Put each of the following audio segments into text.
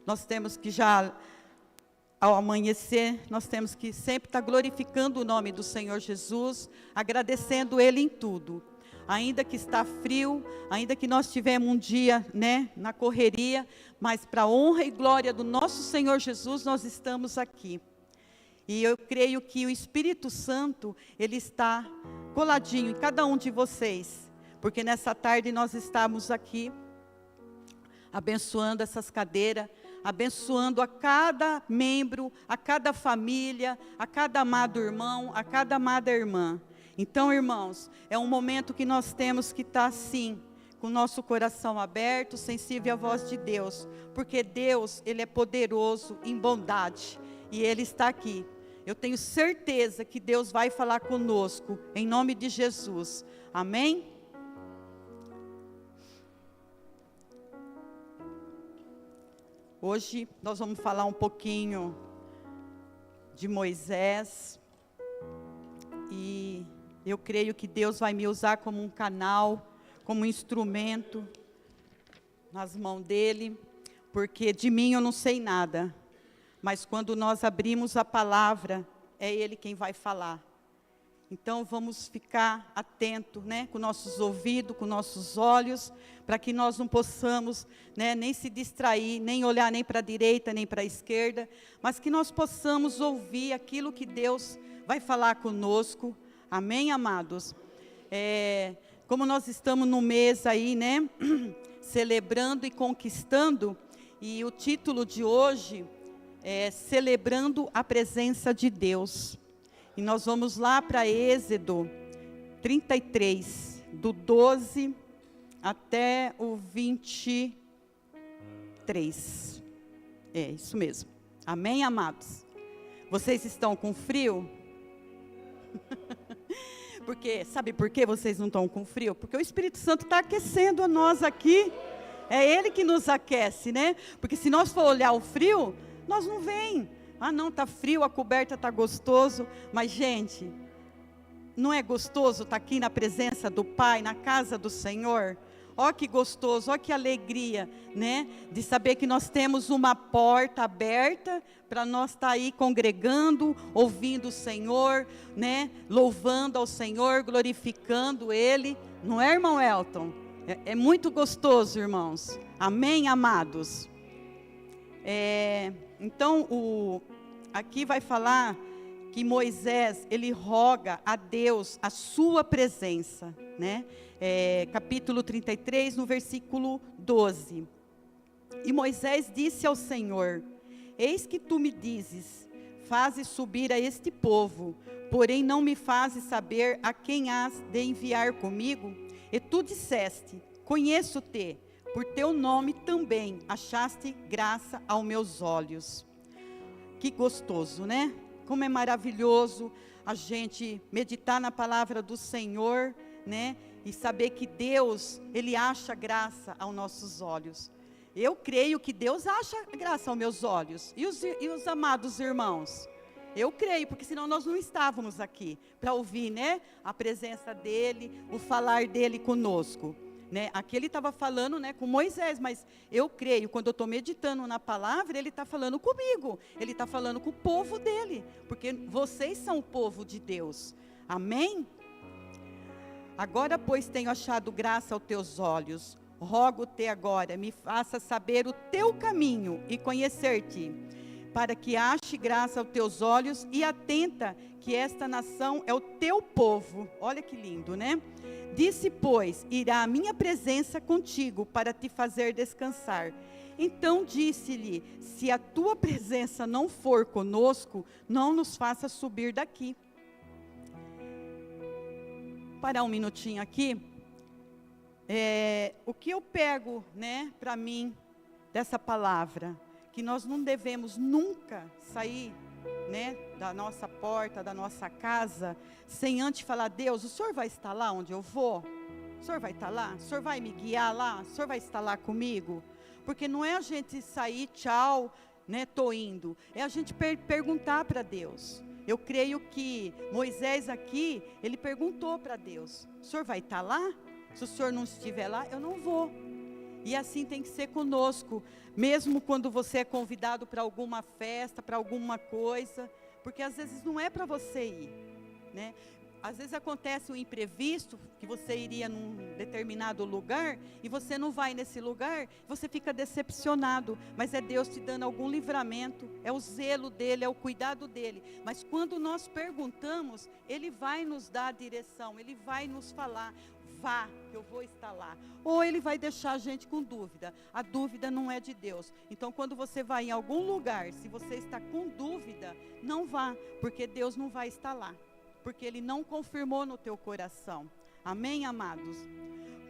nós temos que já, ao amanhecer, nós temos que sempre estar glorificando o nome do Senhor Jesus, agradecendo Ele em tudo. Ainda que está frio, ainda que nós tivemos um dia, né, na correria, mas para a honra e glória do nosso Senhor Jesus, nós estamos aqui. E eu creio que o Espírito Santo, Ele está coladinho em cada um de vocês, porque nessa tarde nós estamos aqui, abençoando essas cadeiras, abençoando a cada membro, a cada família, a cada amado irmão, a cada amada irmã. Então, irmãos, é um momento que nós temos que estar assim, com o nosso coração aberto, sensível à voz de Deus, porque Deus, Ele é poderoso em bondade, e Ele está aqui. Eu tenho certeza que Deus vai falar conosco, em nome de Jesus. Amém? Hoje nós vamos falar um pouquinho de Moisés, e eu creio que Deus vai me usar como um canal, como um instrumento nas mãos dEle, porque de mim eu não sei nada, mas quando nós abrimos a palavra, é Ele quem vai falar. Então vamos ficar atentos, né, com nossos ouvidos, com nossos olhos, para que nós não possamos, né, nem se distrair, nem olhar nem para a direita, nem para a esquerda, mas que nós possamos ouvir aquilo que Deus vai falar conosco. Amém, amados? Como nós estamos no mês aí, né, celebrando e conquistando, e o título de hoje é Celebrando a Presença de Deus. E nós vamos lá para Êxodo 33, do 12 até o 23. É isso mesmo. Amém, amados? Vocês estão com frio? Sabe por que vocês não estão com frio? Porque o Espírito Santo está aquecendo a nós aqui. É Ele que nos aquece, né? Porque se nós for olhar o frio, nós não vem. Ah, não, está frio, a coberta está gostoso. Mas, gente, não é gostoso estar aqui na presença do Pai, na casa do Senhor? Ó que gostoso, ó que alegria, né? De saber que nós temos uma porta aberta para nós estar aí congregando, ouvindo o Senhor, né? Louvando ao Senhor, glorificando Ele. Não é, irmão Elton? É muito gostoso, irmãos. Amém, amados? Então, aqui vai falar que Moisés, ele roga a Deus a sua presença, né? Capítulo 33, no versículo 12. E Moisés disse ao Senhor: eis que tu me dizes, fazes subir a este povo, porém não me fazes saber a quem has de enviar comigo? E tu disseste, conheço-te, por teu nome também achaste graça aos meus olhos. Que gostoso, né? Como é maravilhoso a gente meditar na palavra do Senhor, né? E saber que Deus, Ele acha graça aos nossos olhos. Eu creio que Deus acha graça aos meus olhos. E os amados irmãos? Eu creio, porque senão nós não estávamos aqui para ouvir, né? A presença dEle, o falar dEle conosco. Né? Aqui ele estava falando, né, com Moisés, mas eu creio, quando eu estou meditando na palavra, ele está falando comigo, ele está falando com o povo dele, porque vocês são o povo de Deus, amém? Agora, pois, tenho achado graça aos teus olhos, rogo-te agora, me faça saber o teu caminho e conhecer-te, para que ache graça aos teus olhos e atenta que esta nação é o teu povo. Olha que lindo, né? Disse, pois, irá a minha presença contigo para te fazer descansar. Então disse-lhe, se a tua presença não for conosco, não nos faça subir daqui. Parar um minutinho aqui. O que eu pego, né, para mim, dessa palavra, que nós não devemos nunca sair, né, da nossa porta, da nossa casa, sem antes falar: Deus, o Senhor vai estar lá onde eu vou? O Senhor vai estar lá? O Senhor vai me guiar lá? O Senhor vai estar lá comigo? Porque não é a gente sair, tchau, né, tô indo. É a gente perguntar para Deus. Eu creio que Moisés aqui, ele perguntou para Deus: o Senhor vai estar lá? Se o Senhor não estiver lá, eu não vou. E assim tem que ser conosco, mesmo quando você é convidado para alguma festa, para alguma coisa, porque às vezes não é para você ir, né? Às vezes acontece um imprevisto, que você iria num determinado lugar, e você não vai nesse lugar, você fica decepcionado, mas é Deus te dando algum livramento, é o zelo dEle, é o cuidado dEle. Mas quando nós perguntamos, Ele vai nos dar a direção, Ele vai nos falar, vá, que eu vou estar lá. Ou Ele vai deixar a gente com dúvida, a dúvida não é de Deus. Então quando você vai em algum lugar, se você está com dúvida, não vá, porque Deus não vai estar lá. Porque Ele não confirmou no teu coração. Amém, amados?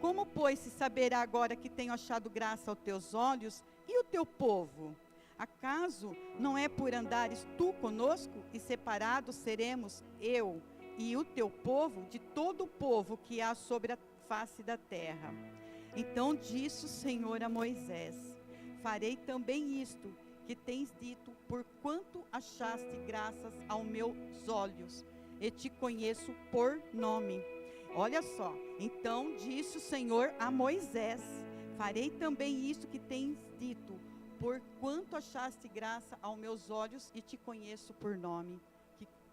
Como, pois, se saberá agora que tenho achado graça aos teus olhos e o teu povo? Acaso não é por andares tu conosco e separados seremos eu e o teu povo de todo o povo que há sobre a face da terra? Então disse o Senhor a Moisés: farei também isto que tens dito, porquanto achaste graças aos meus olhos, e te conheço por nome. Olha só, então disse o Senhor a Moisés: farei também isto que tens dito, porquanto achaste graça aos meus olhos e te conheço por nome.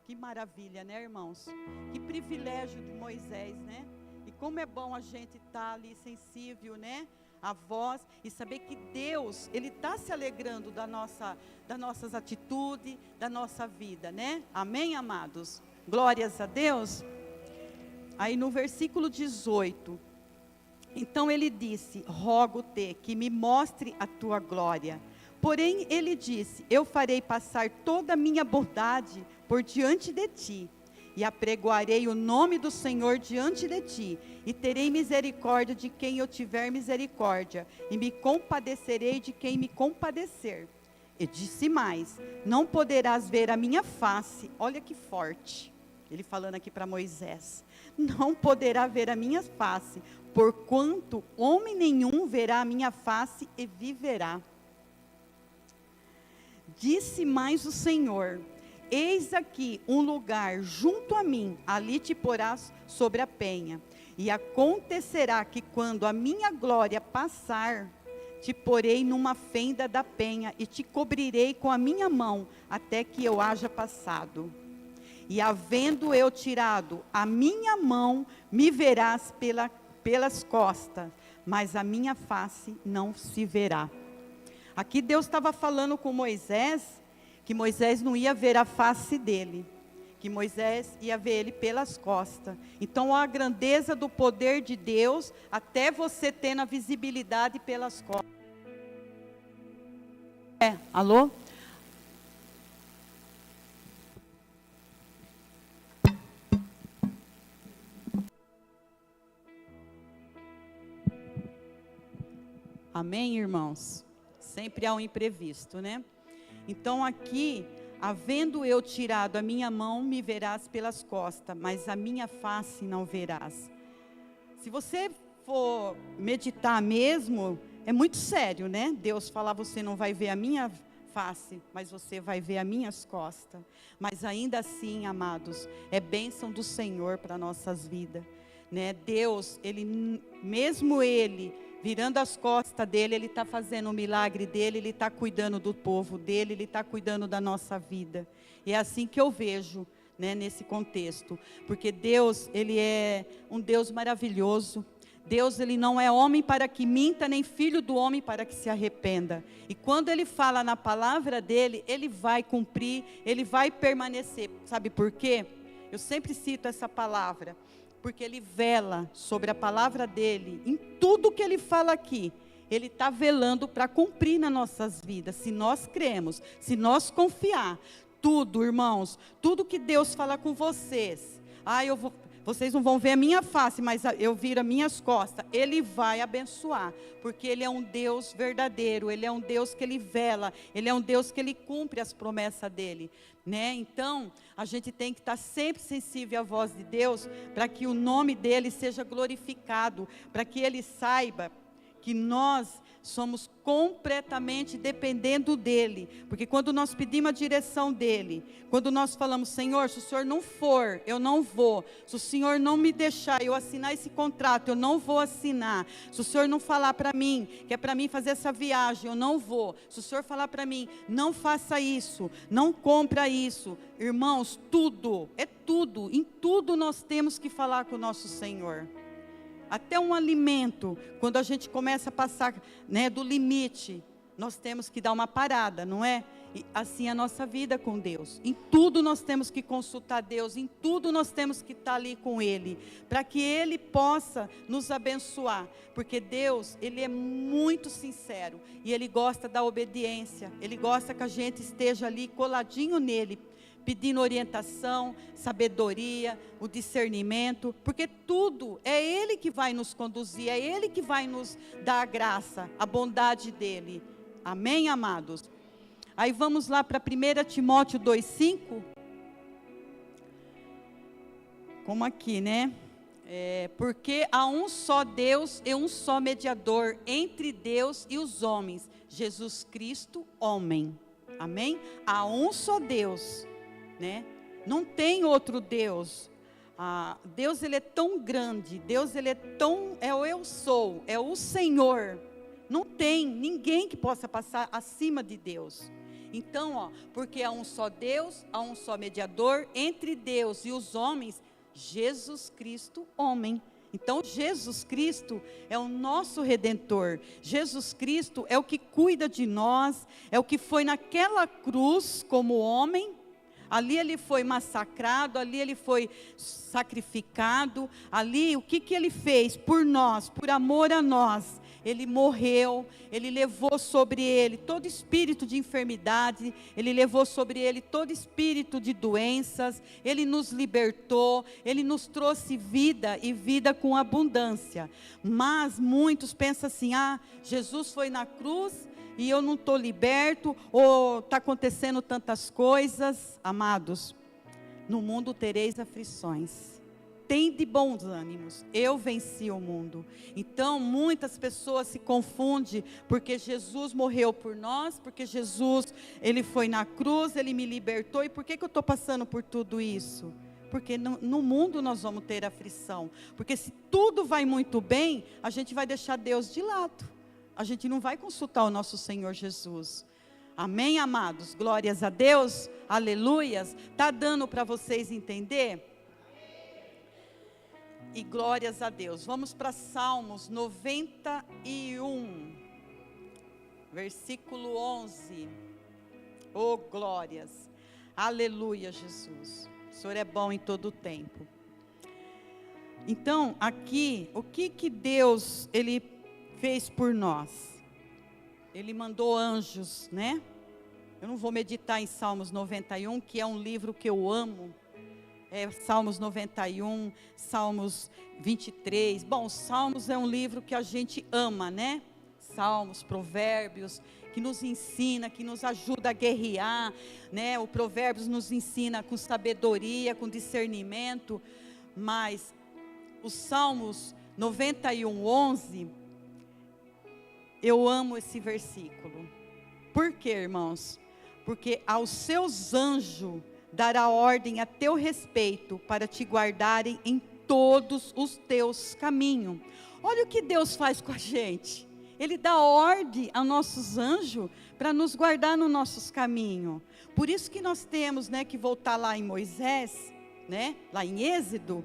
Que maravilha, né, irmãos? Que privilégio de Moisés, né? E como é bom a gente estar ali sensível, né? A voz, e saber que Deus, Ele está se alegrando das nossas atitudes, da nossa vida, né? Amém, amados? Glórias a Deus. Aí no versículo 18, então ele disse: rogo-te que me mostre a tua glória. Porém ele disse: eu farei passar toda a minha bondade por diante de ti, e apregoarei o nome do Senhor diante de ti, e terei misericórdia de quem eu tiver misericórdia, e me compadecerei de quem me compadecer. E disse mais: não poderás ver a minha face. Olha que forte. Ele falando aqui para Moisés: não poderá ver a minha face, porquanto homem nenhum verá a minha face e viverá. Disse mais o Senhor: eis aqui um lugar junto a mim, ali te porás sobre a penha. E acontecerá que quando a minha glória passar, te porei numa fenda da penha e te cobrirei com a minha mão, até que eu haja passado. E havendo eu tirado a minha mão, me verás pelas costas, mas a minha face não se verá. Aqui Deus estava falando com Moisés, que Moisés não ia ver a face dele, que Moisés ia ver ele pelas costas. Então a grandeza do poder de Deus, até você tendo a visibilidade pelas costas. Alô? Amém, irmãos? Sempre há um imprevisto, né? Então aqui, havendo eu tirado a minha mão, me verás pelas costas, mas a minha face não verás. Se você for meditar mesmo, é muito sério, né? Deus falar: você não vai ver a minha face, mas você vai ver as minhas costas. Mas ainda assim, amados, é bênção do Senhor para nossas vidas, né? Deus, Ele, mesmo Ele virando as costas dele, Ele está fazendo o milagre dele, Ele está cuidando do povo dele, Ele está cuidando da nossa vida. E é assim que eu vejo, né, nesse contexto, porque Deus, Ele é um Deus maravilhoso. Deus, Ele não é homem para que minta, nem filho do homem para que se arrependa. E quando Ele fala na palavra dEle, Ele vai cumprir, Ele vai permanecer. Sabe por quê? Eu sempre cito essa palavra, porque Ele vela sobre a palavra dEle, em tudo que Ele fala aqui, Ele está velando para cumprir nas nossas vidas, se nós cremos, se nós confiar. Tudo, irmãos, tudo que Deus fala com vocês, vocês não vão ver a minha face, mas eu viro as minhas costas, Ele vai abençoar, porque Ele é um Deus verdadeiro, Ele é um Deus que Ele vela, Ele é um Deus que Ele cumpre as promessas dEle, né? Então, a gente tem que estar sempre sensível à voz de Deus, para que o nome dEle seja glorificado, para que Ele saiba que nós somos completamente dependendo dEle, porque quando nós pedimos a direção dEle, quando nós falamos, Senhor, se o Senhor não for, eu não vou, se o Senhor não me deixar eu assinar esse contrato, eu não vou assinar, se o Senhor não falar para mim, que é para mim fazer essa viagem, eu não vou, se o Senhor falar para mim, não faça isso, não compra isso, irmãos, tudo, é tudo, em tudo nós temos que falar com o nosso Senhor. Até um alimento, quando a gente começa a passar, né, do limite, nós temos que dar uma parada, não é? E assim é a nossa vida com Deus. Em tudo nós temos que consultar Deus, em tudo nós temos que estar ali com Ele, para que Ele possa nos abençoar. Porque Deus, Ele é muito sincero, e Ele gosta da obediência, Ele gosta que a gente esteja ali coladinho nele, pedindo orientação, sabedoria, o discernimento, porque tudo é Ele que vai nos conduzir, é Ele que vai nos dar a graça, a bondade dEle. Amém, amados? Aí vamos lá para 1 Timóteo 2,5. Como aqui, né? Porque há um só Deus e um só mediador entre Deus e os homens, Jesus Cristo, homem. Amém? Há um só Deus. Né? Não tem outro Deus. Deus, Ele é tão grande, Deus, Ele é tão, é o eu sou, é o Senhor. Não tem ninguém que possa passar acima de Deus. Então, porque há um só Deus, há um só mediador entre Deus e os homens, Jesus Cristo, homem. Então Jesus Cristo é o nosso Redentor, Jesus Cristo é o que cuida de nós, é o que foi naquela cruz como homem. Ali Ele foi massacrado, ali Ele foi sacrificado, ali o que Ele fez por nós, por amor a nós? Ele morreu, Ele levou sobre Ele todo espírito de enfermidade, Ele levou sobre Ele todo espírito de doenças, Ele nos libertou, Ele nos trouxe vida e vida com abundância. Mas muitos pensam assim, Jesus foi na cruz e eu não estou liberto, ou está acontecendo tantas coisas. Amados, no mundo tereis aflições, tende bons ânimos, eu venci o mundo. Então muitas pessoas se confundem, porque Jesus morreu por nós, porque Jesus, Ele foi na cruz, Ele me libertou, e por que eu estou passando por tudo isso? Porque no mundo nós vamos ter aflição, porque se tudo vai muito bem, a gente vai deixar Deus de lado. A gente não vai consultar o nosso Senhor Jesus. Amém, amados? Glórias a Deus, aleluias. Está dando para vocês entender? E glórias a Deus. Vamos para Salmos 91, versículo 11. Oh, glórias. Aleluia, Jesus. O Senhor é bom em todo o tempo. Então, aqui, o que Deus, Ele fez por nós? Ele mandou anjos, né? Eu não vou meditar em Salmos 91, que é um livro que eu amo. Salmos 91, Salmos 23. Bom, Salmos é um livro que a gente ama, né? Salmos, Provérbios, que nos ensina, que nos ajuda a guerrear, né? O Provérbios nos ensina com sabedoria, com discernimento. Mas os Salmos 91, 11... eu amo esse versículo. Por quê, irmãos? Porque aos seus anjos dará ordem a teu respeito, para te guardarem em todos os teus caminhos. Olha o que Deus faz com a gente. Ele dá ordem aos nossos anjos para nos guardar nos nossos caminhos. Por isso que nós temos, né, que voltar lá em Moisés, né, lá em Êxodo,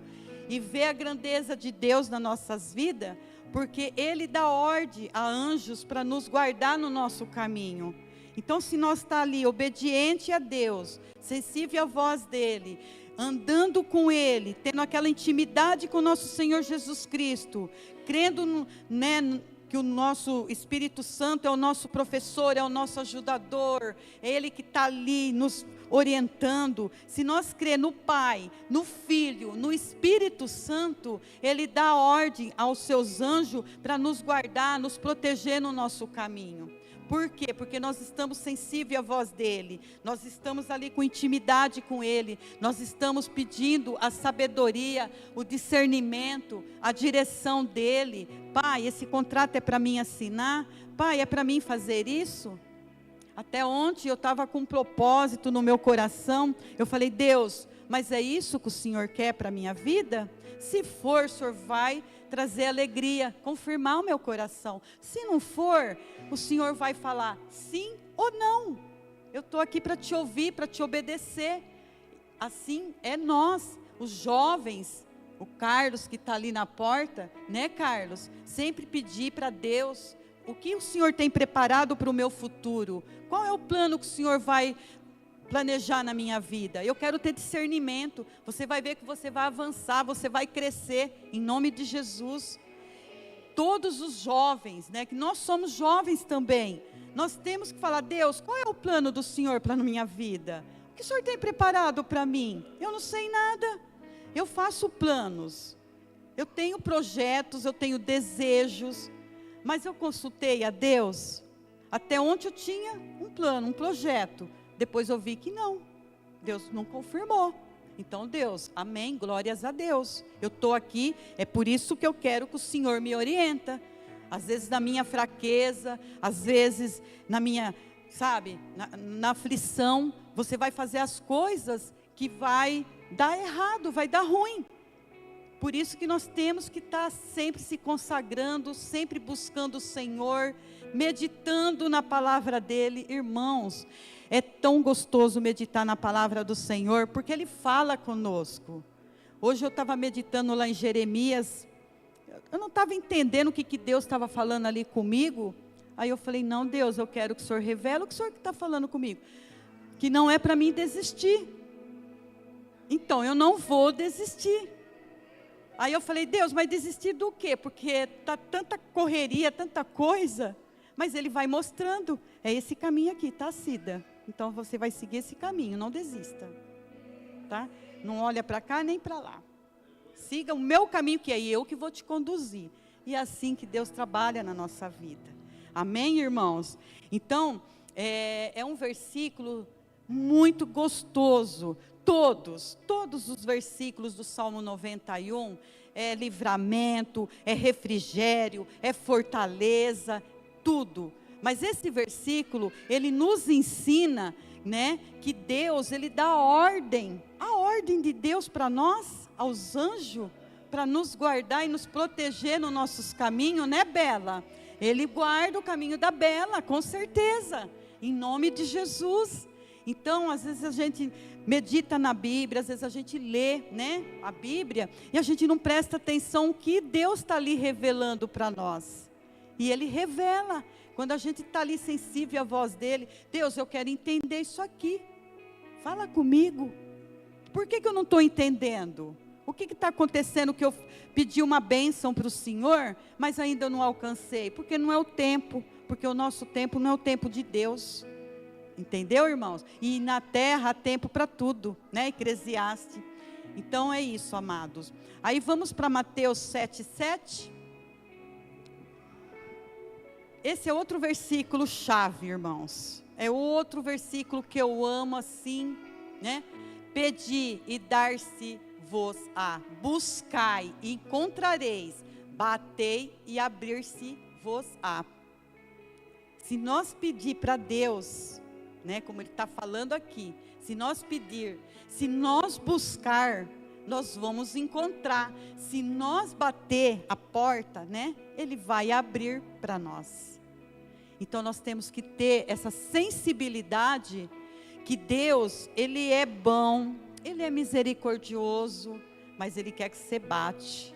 e ver a grandeza de Deus nas nossas vidas, porque Ele dá ordem a anjos para nos guardar no nosso caminho. Então, se nós estamos ali, obediente a Deus, sensível à voz dEle, andando com Ele, tendo aquela intimidade com o nosso Senhor Jesus Cristo, crendo, né, que o nosso Espírito Santo é o nosso professor, é o nosso ajudador, é Ele que está ali nos orientando. Se nós cremos no Pai, no Filho, no Espírito Santo, Ele dá ordem aos seus anjos para nos guardar, nos proteger no nosso caminho. Por quê? Porque nós estamos sensíveis à voz dEle, nós estamos ali com intimidade com Ele, nós estamos pedindo a sabedoria, o discernimento, a direção dEle. Pai, esse contrato é para mim assinar? Pai, é para mim fazer isso? Até ontem eu estava com um propósito no meu coração, eu falei, Deus, mas é isso que o Senhor quer para a minha vida? Se for, o Senhor vai trazer alegria, confirmar o meu coração. Se não for, o Senhor vai falar sim ou não. Eu estou aqui para te ouvir, para te obedecer. Assim é nós, os jovens, o Carlos que está ali na porta, né, Carlos? Sempre pedir para Deus, o que o Senhor tem preparado para o meu futuro? Qual é o plano que o Senhor vai planejar na minha vida? Eu quero ter discernimento. Você vai ver que você vai avançar, você vai crescer, em nome de Jesus. Todos os jovens, né, que nós somos jovens também, nós temos que falar, Deus, qual é o plano do Senhor para a minha vida? O que o Senhor tem preparado para mim? Eu não sei nada, eu faço planos, eu tenho projetos, eu tenho desejos, mas eu consultei a Deus. Até ontem eu tinha um plano, um projeto, depois eu vi que não, Deus não confirmou. Então Deus, amém, glórias a Deus, eu estou aqui, é por isso que eu quero que o Senhor me orienta. Às vezes na minha fraqueza, às vezes na minha, sabe, na aflição, você vai fazer as coisas que vai dar errado, vai dar ruim. Por isso que nós temos que estar sempre se consagrando, sempre buscando o Senhor, meditando na palavra dEle. Irmãos, é tão gostoso meditar na palavra do Senhor, porque Ele fala conosco. Hoje eu estava meditando lá em Jeremias, eu não estava entendendo o que Deus estava falando ali comigo. Aí eu falei, não, Deus, eu quero que o Senhor revele o que o Senhor está falando comigo, que não é para mim desistir. Então eu não vou desistir. Aí eu falei, Deus, mas desistir do quê? Porque está tanta correria, tanta coisa. Mas Ele vai mostrando, é esse caminho aqui, tá, Cida? Então você vai seguir esse caminho, não desista, tá? Não olha para cá nem para lá. Siga o meu caminho, que é eu que vou te conduzir. E é assim que Deus trabalha na nossa vida. Amém, irmãos? Então, é um versículo muito gostoso. Todos os versículos do Salmo 91, é livramento, é refrigério, é fortaleza, tudo. Mas esse versículo, ele nos ensina, né, que Deus, Ele dá ordem, a ordem de Deus para nós, aos anjos, para nos guardar e nos proteger nos nossos caminhos, né, Bela? Ele guarda o caminho da Bela, com certeza, em nome de Jesus. Então, às vezes a gente medita na Bíblia, às vezes a gente lê, né, a Bíblia, e a gente não presta atenção o que Deus está ali revelando para nós. E Ele revela, quando a gente está ali sensível à voz dEle, Deus, eu quero entender isso aqui, fala comigo, por que eu não estou entendendo? O que está acontecendo que eu pedi uma bênção para o Senhor, mas ainda não alcancei? Porque não é o tempo, porque o nosso tempo não é o tempo de Deus. Entendeu, irmãos? E na terra há tempo para tudo, né? Eclesiastes. Então é isso, amados. Aí vamos para Mateus 7:7. Esse é outro versículo chave, irmãos. É outro versículo que eu amo assim, né? Pedi e dar-se-vos-á, buscai e encontrareis, batei e abrir-se-vos-á. Se nós pedir para Deus, né, como Ele está falando aqui, se nós pedir, se nós buscar, nós vamos encontrar. Se nós bater a porta, né, Ele vai abrir para nós. Então nós temos que ter essa sensibilidade, que Deus, Ele é bom, Ele é misericordioso, mas Ele quer que você bate,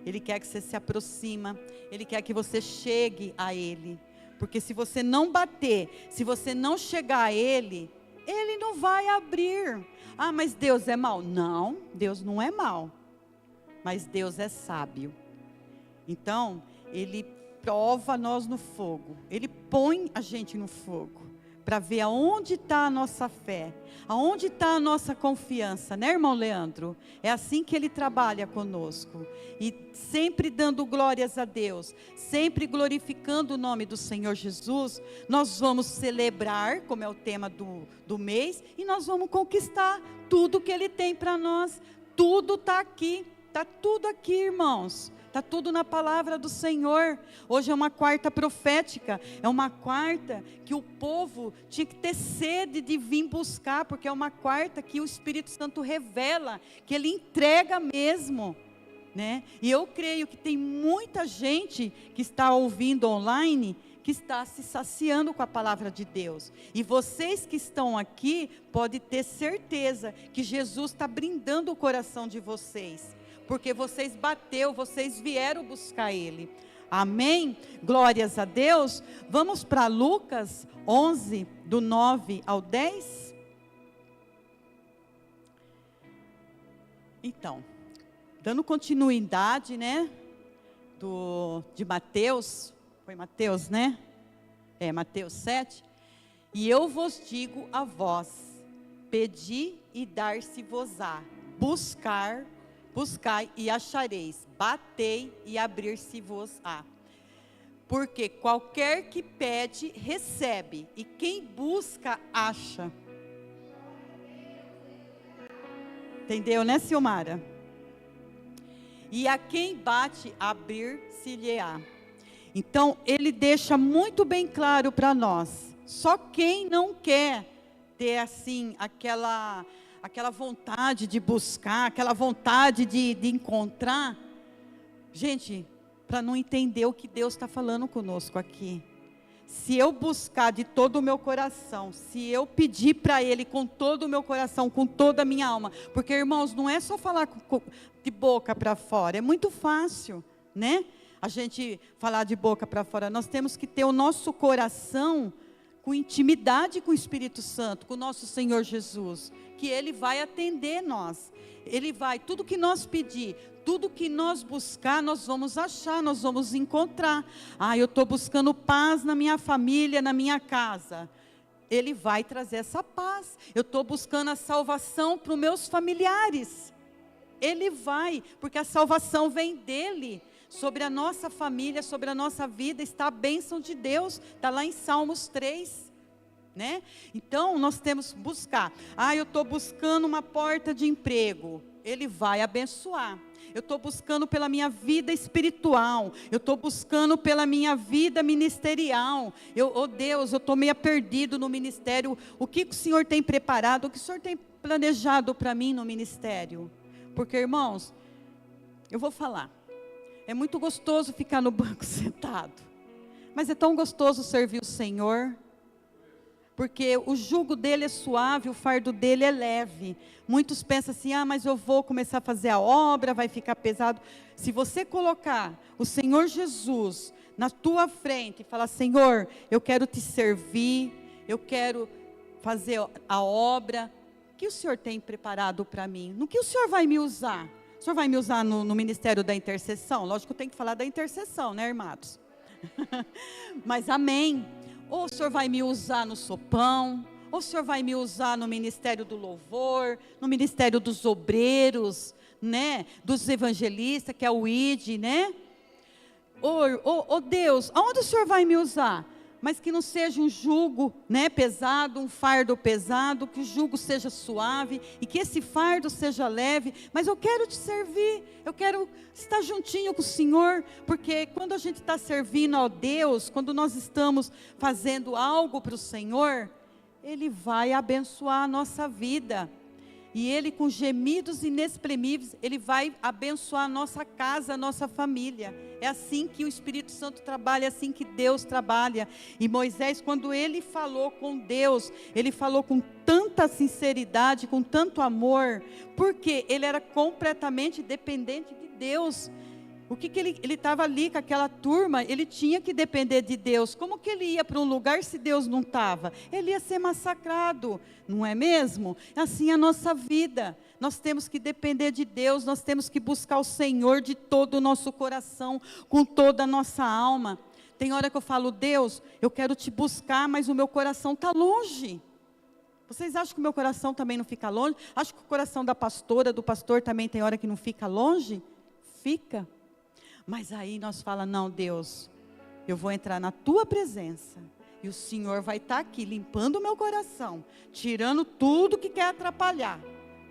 Ele quer que você se aproxima, Ele quer que você chegue a Ele. Porque se você não bater, se você não chegar a Ele, Ele não vai abrir. Ah, mas Deus é mau. Não, Deus não é mau. Mas Deus é sábio. Então, Ele prova nós no fogo. Ele põe a gente no fogo. para ver aonde está a nossa fé, aonde está a nossa confiança, né, irmão Leandro? É assim que Ele trabalha conosco, e sempre dando glórias a Deus, sempre glorificando o nome do Senhor Jesus. Nós vamos celebrar, como é o tema do mês, e nós vamos conquistar tudo que Ele tem para nós. Tudo está aqui, está tudo aqui, irmãos. Está tudo na palavra do Senhor. Hoje é uma quarta profética, é uma quarta que o povo tinha que ter sede de vir buscar, porque é uma quarta que o Espírito Santo revela, que Ele entrega mesmo, né? E eu creio que tem muita gente que está ouvindo online, que está se saciando com a palavra de Deus. E vocês que estão aqui, podem ter certeza que Jesus está brindando o coração de vocês, porque vocês vocês vieram buscar Ele. Amém? Glórias a Deus. Vamos para Lucas 11, do 9 ao 10. Então, dando continuidade, né, de Mateus, foi Mateus, né? Mateus 7. E eu vos digo a vós, pedi e dar-se-vos-á, buscai e achareis, batei e abrir-se-vos-á. Porque qualquer que pede, recebe, e quem busca, acha. Entendeu, né, Silmara? E a quem bate, abrir-se-lhe-á. Então, ele deixa muito bem claro para nós. Só quem não quer ter assim, aquela vontade de buscar, aquela vontade de encontrar, gente, para não entender o que Deus está falando conosco aqui. Se eu buscar de todo o meu coração, se eu pedir para Ele com todo o meu coração, com toda a minha alma, porque, irmãos, não é só falar de boca para fora, é muito fácil, né? A gente falar de boca para fora. Nós temos que ter o nosso coração com intimidade com o Espírito Santo, com o nosso Senhor Jesus, que Ele vai atender nós. Ele vai, tudo que nós pedir, tudo que nós buscar, nós vamos achar, nós vamos encontrar. Eu estou buscando paz na minha família, na minha casa. Ele vai trazer essa paz. Eu estou buscando a salvação para os meus familiares. Ele vai, porque a salvação vem dEle. Sobre a nossa família, sobre a nossa vida, está a bênção de Deus. Está lá em Salmos 3. Né? Então, nós temos que buscar. Eu estou buscando uma porta de emprego. Ele vai abençoar. Eu estou buscando pela minha vida espiritual. Eu estou buscando pela minha vida ministerial. Deus, eu estou meio perdido no ministério. O que o Senhor tem preparado? O que o Senhor tem planejado para mim no ministério? Porque, irmãos, eu vou falar. É muito gostoso ficar no banco sentado. Mas é tão gostoso servir o Senhor. Porque o jugo dele é suave, o fardo dele é leve. Muitos pensam assim, mas eu vou começar a fazer a obra, vai ficar pesado. Se você colocar o Senhor Jesus na tua frente e falar, Senhor, eu quero te servir, eu quero fazer a obra, o que o Senhor tem preparado para mim? No que o Senhor vai me usar? O Senhor vai me usar no ministério da intercessão? Lógico que tem que falar da intercessão, né, irmãos? Mas amém. Ou o Senhor vai me usar no sopão, ou o Senhor vai me usar no ministério do louvor, no ministério dos obreiros, né? Dos evangelistas, que é o ID, né? Ou Deus, aonde o Senhor vai me usar? Mas que não seja um jugo, né, pesado, um fardo pesado, que o jugo seja suave, e que esse fardo seja leve, mas eu quero te servir, eu quero estar juntinho com o Senhor, porque quando a gente está servindo a Deus, quando nós estamos fazendo algo para o Senhor, Ele vai abençoar a nossa vida, e Ele com gemidos inexprimíveis, Ele vai abençoar a nossa casa, a nossa família. É assim que o Espírito Santo trabalha, é assim que Deus trabalha. E Moisés, quando ele falou com Deus, ele falou com tanta sinceridade, com tanto amor, porque ele era completamente dependente de Deus. O que ele estava ali com aquela turma, ele tinha que depender de Deus. Como que ele ia para um lugar se Deus não estava? Ele ia ser massacrado, não é mesmo? Assim é a nossa vida. Nós temos que depender de Deus, nós temos que buscar o Senhor de todo o nosso coração, com toda a nossa alma. Tem hora que eu falo, Deus, eu quero te buscar, mas o meu coração está longe. Vocês acham que o meu coração também não fica longe? Acho que o coração da pastora, do pastor também tem hora que não fica longe? Fica. Mas aí nós falamos, não, Deus, eu vou entrar na tua presença. E o Senhor vai estar aqui, limpando o meu coração, tirando tudo que quer atrapalhar.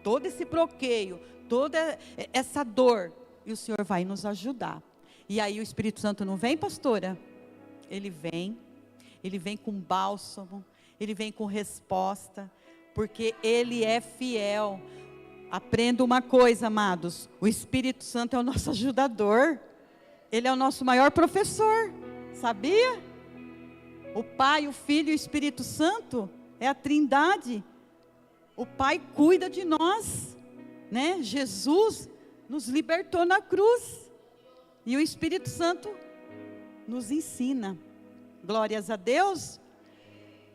Todo esse bloqueio, toda essa dor. E o Senhor vai nos ajudar. E aí o Espírito Santo não vem, pastora? Ele vem com bálsamo, ele vem com resposta, porque ele é fiel. Aprenda uma coisa, amados, o Espírito Santo é o nosso ajudador, ele é o nosso maior professor, sabia? O Pai, o Filho e o Espírito Santo é a Trindade. O Pai cuida de nós, né? Jesus nos libertou na cruz, e o Espírito Santo nos ensina. Glórias a Deus.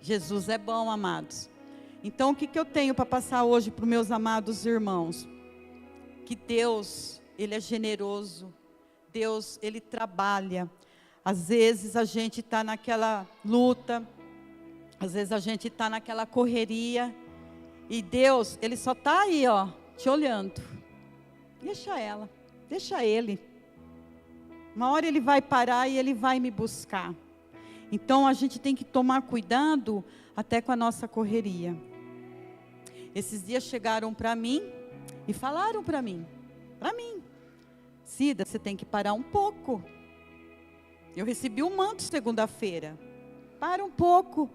Jesus é bom, amados. Então, o que eu tenho para passar hoje para os meus amados irmãos? Que Deus, Ele é generoso. Deus, Ele trabalha. Às vezes a gente está naquela luta. Às vezes a gente está naquela correria. E Deus, Ele só está aí, ó, te olhando. Deixa ela, deixa Ele. Uma hora Ele vai parar e Ele vai me buscar. Então a gente tem que tomar cuidado até com a nossa correria. Esses dias chegaram para mim e falaram para mim, Cida, você tem que parar um pouco. Eu recebi um manto segunda-feira. Para um pouco,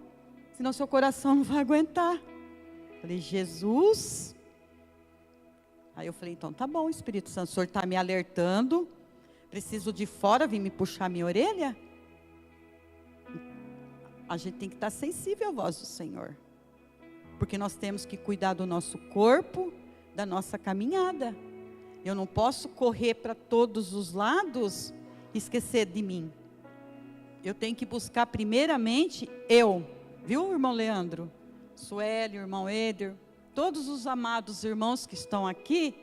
senão seu coração não vai aguentar. Falei, Jesus. Aí eu falei, então tá bom, Espírito Santo, o Senhor está me alertando. Preciso de fora vir me puxar minha orelha? A gente tem que estar sensível à voz do Senhor. Porque nós temos que cuidar do nosso corpo, da nossa caminhada. Eu não posso correr para todos os lados e esquecer de mim. Eu tenho que buscar primeiramente eu. Viu, irmão Leandro? Sueli, irmão Éder, todos os amados irmãos que estão aqui.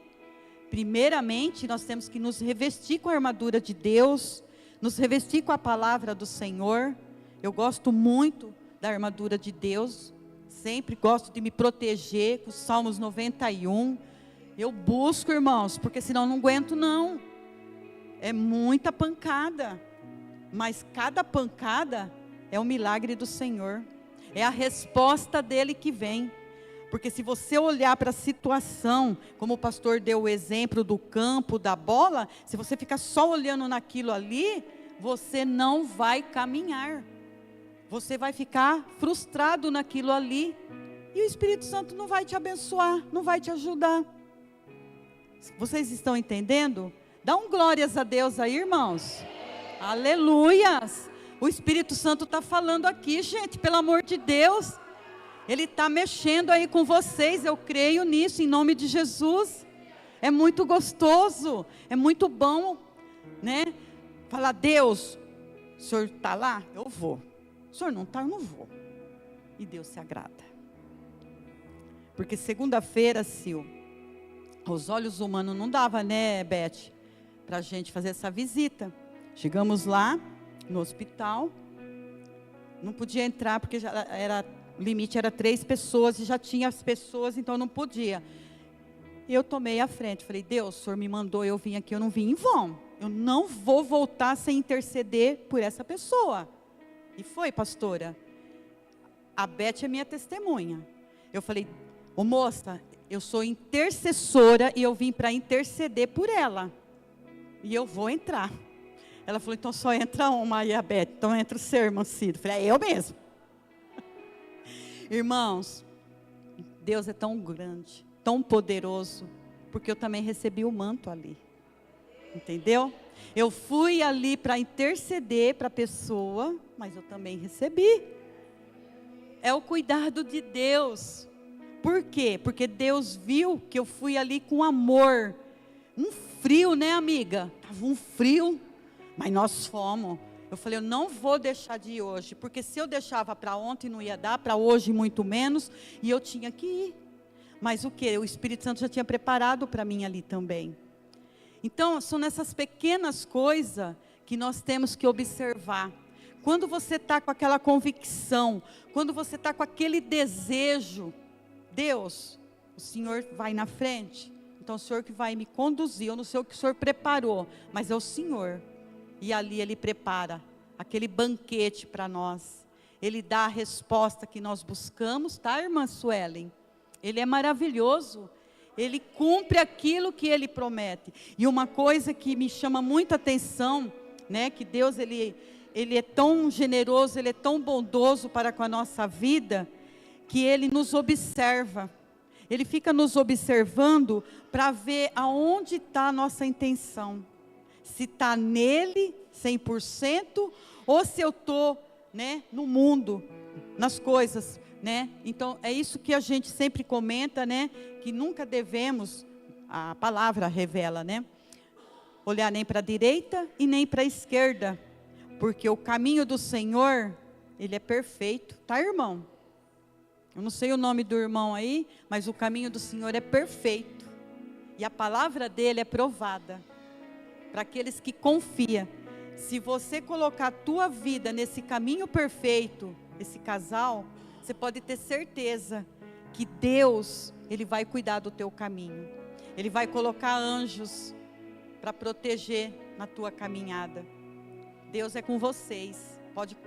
Primeiramente, nós temos que nos revestir com a armadura de Deus, nos revestir com a palavra do Senhor. Eu gosto muito da armadura de Deus, sempre gosto de me proteger com os Salmos 91. Eu busco, irmãos, porque senão não aguento não. É muita pancada, mas cada pancada é um milagre do Senhor. É a resposta dele que vem. Porque se você olhar para a situação, como o pastor deu o exemplo do campo, da bola, se você ficar só olhando naquilo ali, você não vai caminhar. Você vai ficar frustrado naquilo ali. E o Espírito Santo não vai te abençoar, não vai te ajudar. Vocês estão entendendo? Dá um glórias a Deus aí, irmãos. Aleluias. O Espírito Santo está falando aqui, gente, pelo amor de Deus. Ele está mexendo aí com vocês, eu creio nisso, em nome de Jesus. É muito gostoso, é muito bom, né? Falar, Deus, o Senhor está lá? Eu vou. O Senhor não está? Eu não vou. E Deus se agrada. Porque segunda-feira, Sil, aos olhos humanos não dava, né, Beth, para a gente fazer essa visita. Chegamos lá, no hospital, não podia entrar porque já era... O limite era 3 pessoas e já tinha as pessoas, então não podia. E eu tomei a frente, falei, Deus, o Senhor me mandou, eu vim aqui, eu não vim em vão. Eu não vou voltar sem interceder por essa pessoa. E foi, pastora. A Beth é minha testemunha. Eu falei, ô moça, eu sou intercessora e eu vim para interceder por ela. E eu vou entrar. Ela falou, então só entra uma aí, a Beth. Então entra o seu, irmão Ciro. Eu falei, é eu mesmo. Irmãos, Deus é tão grande, tão poderoso, porque eu também recebi o manto ali, entendeu? Eu fui ali para interceder para a pessoa, mas eu também recebi. É o cuidado de Deus. Por quê? Porque Deus viu que eu fui ali com amor. Um frio, né, amiga? Estava um frio, mas nós fomos. Eu falei, eu não vou deixar de ir hoje, porque se eu deixava para ontem não ia dar, para hoje muito menos, e eu tinha que ir. Mas o que? O Espírito Santo já tinha preparado para mim ali também. Então, são nessas pequenas coisas que nós temos que observar. quando você está com aquela convicção, quando você está com aquele desejo, Deus, o Senhor vai na frente, então o Senhor que vai me conduzir, eu não sei o que o Senhor preparou, mas é o Senhor, e ali Ele prepara aquele banquete para nós, Ele dá a resposta que nós buscamos, tá, irmã Suelen? Ele é maravilhoso, Ele cumpre aquilo que Ele promete. E uma coisa que me chama muita atenção, né, que Deus, Ele é tão generoso, Ele é tão bondoso para com a nossa vida, que Ele nos observa. Ele fica nos observando para ver aonde está a nossa intenção. Se está nele 100%, ou se eu estou, né, no mundo, nas coisas, né? Então é isso que a gente sempre comenta, né? Que nunca devemos, a palavra revela, né? Olhar nem para a direita e nem para a esquerda, porque o caminho do Senhor, Ele é perfeito, tá, irmão? Eu não sei o nome do irmão aí, mas o caminho do Senhor é perfeito, e a palavra dele é provada, para aqueles que confiam. Se você colocar a tua vida nesse caminho perfeito, esse casal, você pode ter certeza, que Deus, Ele vai cuidar do teu caminho, Ele vai colocar anjos, para proteger na tua caminhada. Deus é com vocês.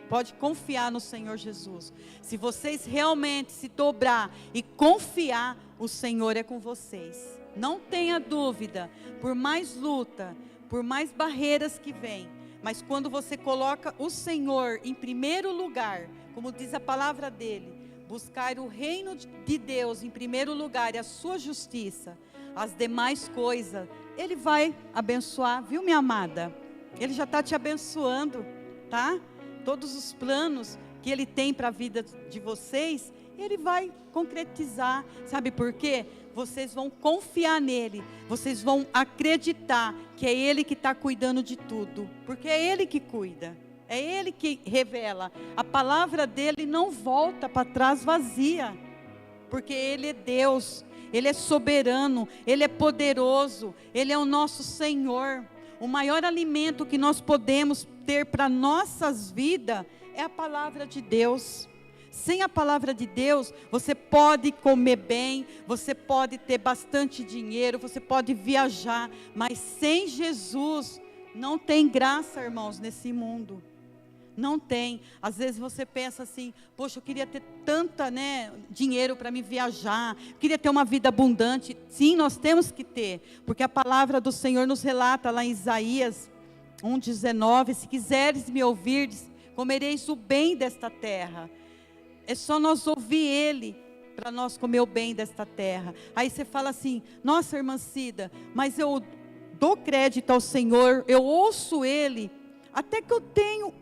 Pode confiar no Senhor Jesus. Se vocês realmente se dobrar e confiar, o Senhor é com vocês. Não tenha dúvida, por mais luta, por mais barreiras que vêm, mas quando você coloca o Senhor em primeiro lugar, como diz a palavra dele, buscar o reino de Deus em primeiro lugar e a sua justiça, as demais coisas, Ele vai abençoar, viu, minha amada? Ele já está te abençoando, tá? Todos os planos que Ele tem para a vida de vocês, Ele vai concretizar. Sabe por quê? Vocês vão confiar nele, vocês vão acreditar que é Ele que está cuidando de tudo, porque é Ele que cuida, é Ele que revela. A palavra dele não volta para trás vazia, porque Ele é Deus, Ele é soberano, Ele é poderoso, Ele é o nosso Senhor. O maior alimento que nós podemos ter para nossas vidas é a palavra de Deus. Sem a palavra de Deus, você pode comer bem, você pode ter bastante dinheiro, você pode viajar, mas sem Jesus, não tem graça, irmãos, nesse mundo. Não tem. Às vezes você pensa assim, poxa, eu queria ter tanta, né, dinheiro para me viajar, queria ter uma vida abundante. Sim, nós temos que ter, porque a palavra do Senhor nos relata lá em Isaías 1,19, se quiseres me ouvirdes, comereis o bem desta terra. É só nós ouvir Ele, para nós comer o bem desta terra. Aí você fala assim, nossa, irmã Cida, mas eu dou crédito ao Senhor, eu ouço Ele, até que eu tenho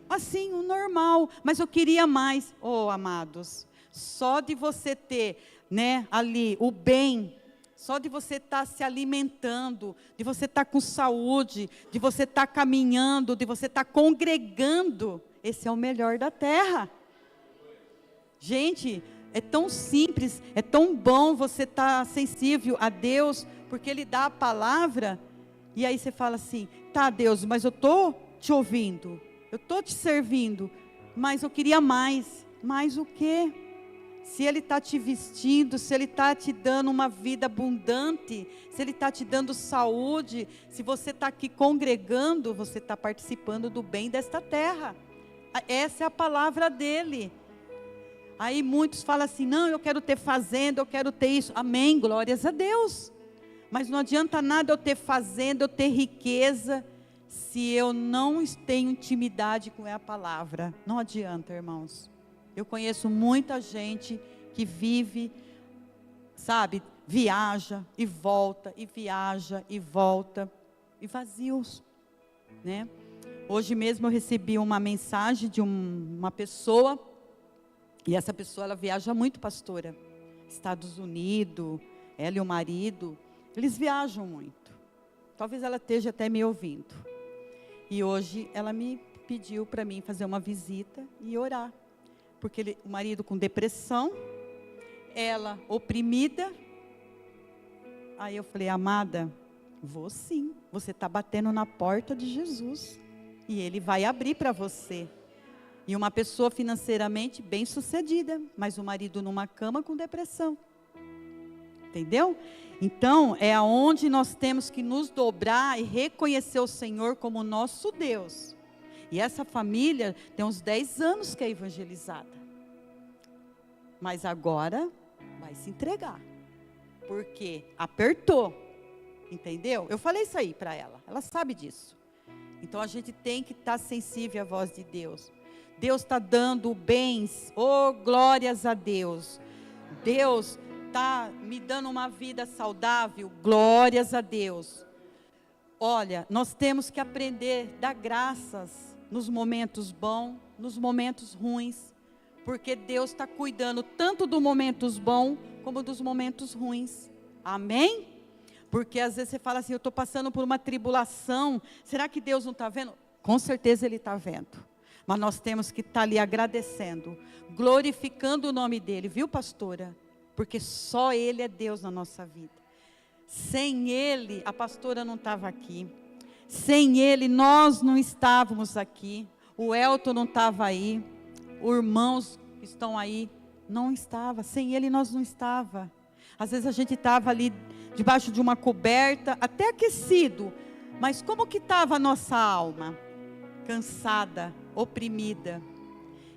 assim, o normal, mas eu queria mais. Oh, amados, só de você ter, né, ali, o bem, só de você estar se alimentando, de você estar com saúde, de você estar caminhando, de você estar congregando, esse é o melhor da terra. Gente, é tão simples, é tão bom você estar sensível a Deus, porque Ele dá a palavra, e aí você fala assim, tá, Deus, mas eu estou te ouvindo, eu estou te servindo, mas eu queria mais. Mais o quê? Se Ele está te vestindo, se Ele está te dando uma vida abundante, se Ele está te dando saúde, se você está aqui congregando, você está participando do bem desta terra. Essa é a palavra dEle. Aí muitos falam assim, não, eu quero ter fazenda, eu quero ter isso. Amém, glórias a Deus. Mas não adianta nada eu ter fazenda, eu ter riqueza, se eu não tenho intimidade com a palavra. Não adianta, irmãos. Eu conheço muita gente que vive, sabe, viaja e volta, e viaja e volta, e vazios, né? Hoje mesmo eu recebi uma mensagem de uma pessoa, e essa pessoa, ela viaja muito, pastora. Estados Unidos, ela e o marido, eles viajam muito. Talvez ela esteja até me ouvindo. E hoje ela me pediu para mim fazer uma visita e orar. Porque o marido com depressão, ela oprimida. Aí eu falei, amada, vou sim. Você está batendo na porta de Jesus. E Ele vai abrir para você. E uma pessoa financeiramente bem-sucedida, mas o marido numa cama com depressão. Entendeu? Então, é aonde nós temos que nos dobrar e reconhecer o Senhor como nosso Deus. E essa família tem uns 10 anos que é evangelizada. Mas agora vai se entregar. Porque apertou. Entendeu? Eu falei isso aí para ela. Ela sabe disso. Então a gente tem que estar sensível à voz de Deus. Deus está dando bens. Oh, glórias a Deus. Deus está me dando uma vida saudável. Glórias a Deus. Olha, nós temos que aprender a dar graças nos momentos bons, nos momentos ruins, porque Deus está cuidando tanto dos momentos bons, como dos momentos ruins, amém? Porque às vezes você fala assim, eu estou passando por uma tribulação, será que Deus não está vendo? Com certeza Ele está vendo, mas nós temos que estar ali agradecendo, glorificando o nome dEle, viu, pastora? Porque só Ele é Deus na nossa vida, sem Ele, a pastora não estava aqui, sem Ele nós não estávamos aqui, o Elton não estava aí, os irmãos que estão aí, não estava, sem Ele nós não estava. Às vezes a gente estava ali, debaixo de uma coberta, até aquecido, mas como que estava a nossa alma? Cansada, oprimida.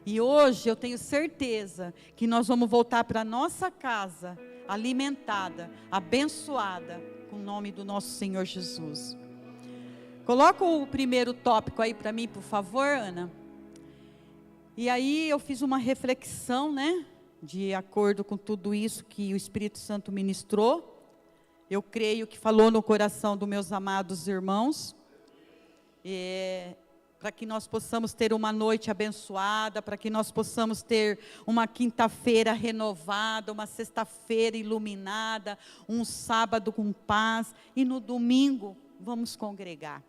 E hoje eu tenho certeza que nós vamos voltar para a nossa casa, alimentada, abençoada, com o nome do nosso Senhor Jesus. Coloca o primeiro tópico aí para mim, por favor, Ana. E aí eu fiz uma reflexão, né? De acordo com tudo isso que o Espírito Santo ministrou. Eu creio que falou no coração dos meus amados irmãos. Para que nós possamos ter uma noite abençoada, para que nós possamos ter uma quinta-feira renovada, uma sexta-feira iluminada, um sábado com paz, e no domingo vamos congregar.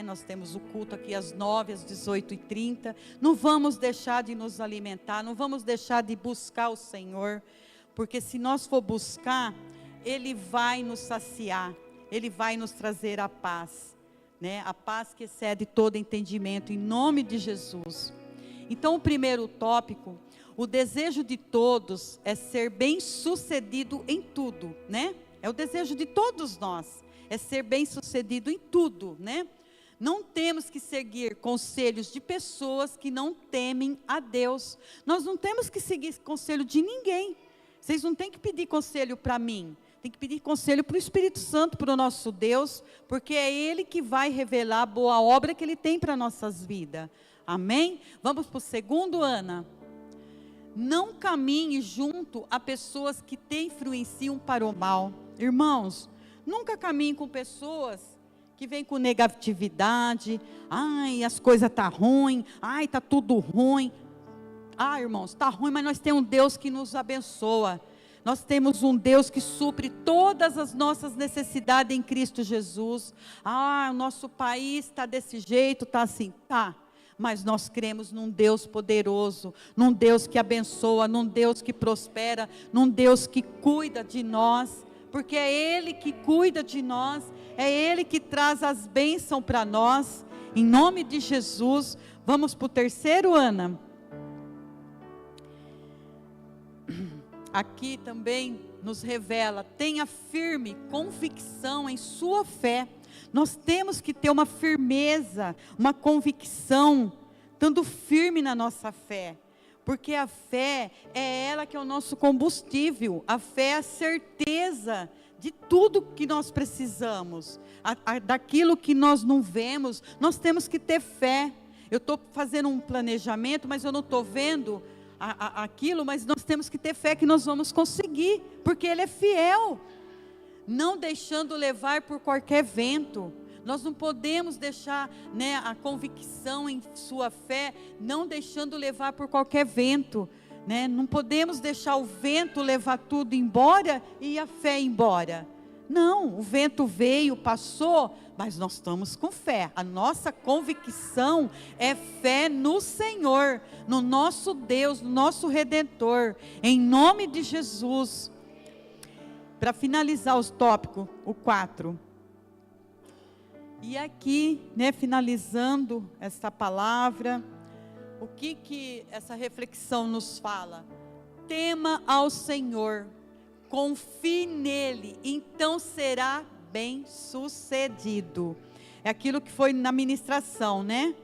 Nós temos o culto aqui às 9, às 18h30, não vamos deixar de nos alimentar, não vamos deixar de buscar o Senhor, porque se nós for buscar, Ele vai nos saciar, Ele vai nos trazer a paz, a paz que excede todo entendimento, em nome de Jesus. Então o primeiro tópico, o desejo de todos é ser bem sucedido em tudo, é o desejo de todos nós, é ser bem sucedido em tudo, Não temos que seguir conselhos de pessoas que não temem a Deus. Nós não temos que seguir conselho de ninguém. Vocês não têm que pedir conselho para mim. Tem que pedir conselho para o Espírito Santo, para o nosso Deus, porque é Ele que vai revelar a boa obra que Ele tem para nossas vidas. Amém? Vamos para o segundo, Ana. Não caminhe junto a pessoas que te influenciam para o mal. Irmãos, nunca caminhe com pessoas que vem com negatividade, ai, as coisas estão ruins, ai, está tudo ruim. Irmãos, está ruim, mas nós temos um Deus que nos abençoa. Nós temos um Deus que supre todas as nossas necessidades em Cristo Jesus. O nosso país está desse jeito, está assim, tá. Mas nós cremos num Deus poderoso, num Deus que abençoa, num Deus que prospera, num Deus que cuida de nós, porque é Ele que cuida de nós, é Ele que traz as bênçãos para nós, em nome de Jesus. Vamos para o terceiro, Ana. Aqui também nos revela, tenha firme convicção em sua fé. Nós temos que ter uma firmeza, uma convicção, estando firme na nossa fé, porque a fé é ela que é o nosso combustível, a fé é a certeza de tudo que nós precisamos, daquilo que nós não vemos, nós temos que ter fé. Eu estou fazendo um planejamento, mas eu não estou vendo aquilo, mas nós temos que ter fé que nós vamos conseguir, porque Ele é fiel, não deixando levar por qualquer vento. Nós não podemos deixar a convicção em sua fé, não deixando levar por qualquer vento, não podemos deixar o vento levar tudo embora e a fé embora. Não, o vento veio, passou, mas nós estamos com fé. A nossa convicção é fé no Senhor, no nosso Deus, no nosso Redentor, em nome de Jesus. Para finalizar os tópicos, o 4. E aqui, finalizando esta palavra, O que essa reflexão nos fala? Tema ao Senhor, confie nele, então será bem sucedido. É aquilo que foi na ministração, né?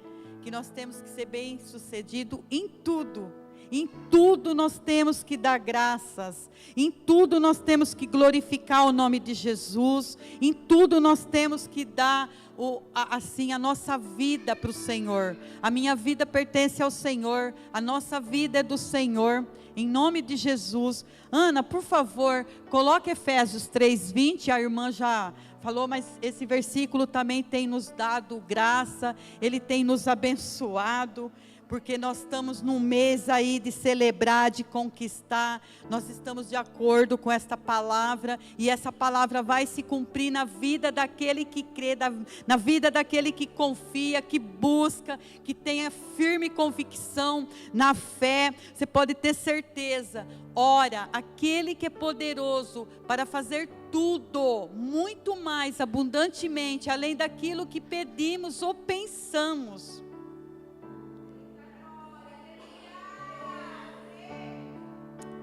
Que nós temos que ser bem sucedido em tudo. Em tudo nós temos que dar graças, em tudo nós temos que glorificar o nome de Jesus, em tudo nós temos que dar a nossa vida para o Senhor. A minha vida pertence ao Senhor, a nossa vida é do Senhor, em nome de Jesus. Ana, por favor, coloque Efésios 3:20, a irmã já falou, mas esse versículo também tem nos dado graça, ele tem nos abençoado, porque nós estamos num mês aí de celebrar, de conquistar, nós estamos de acordo com esta palavra, e essa palavra vai se cumprir na vida daquele que crê, na vida daquele que confia, que busca, que tenha firme convicção na fé. Você pode ter certeza, ora, aquele que é poderoso para fazer tudo, muito mais abundantemente, além daquilo que pedimos ou pensamos.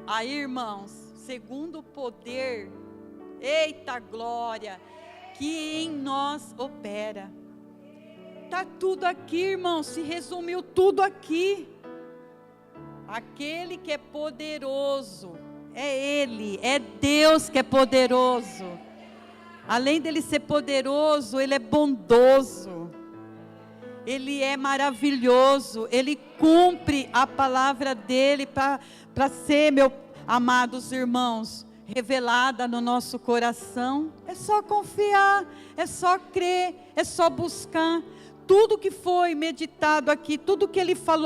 Aí, irmãos, segundo o poder, eita glória, que em nós opera. Está tudo aqui, irmãos, se resumiu tudo aqui. Aquele que é poderoso, é Ele, é Deus que é poderoso. Além dele ser poderoso, Ele é bondoso. Ele é maravilhoso, Ele cumpre a palavra dEle para ser, meus amados irmãos, revelada no nosso coração. É só confiar, é só crer, é só buscar. Tudo que foi meditado aqui, tudo que Ele falou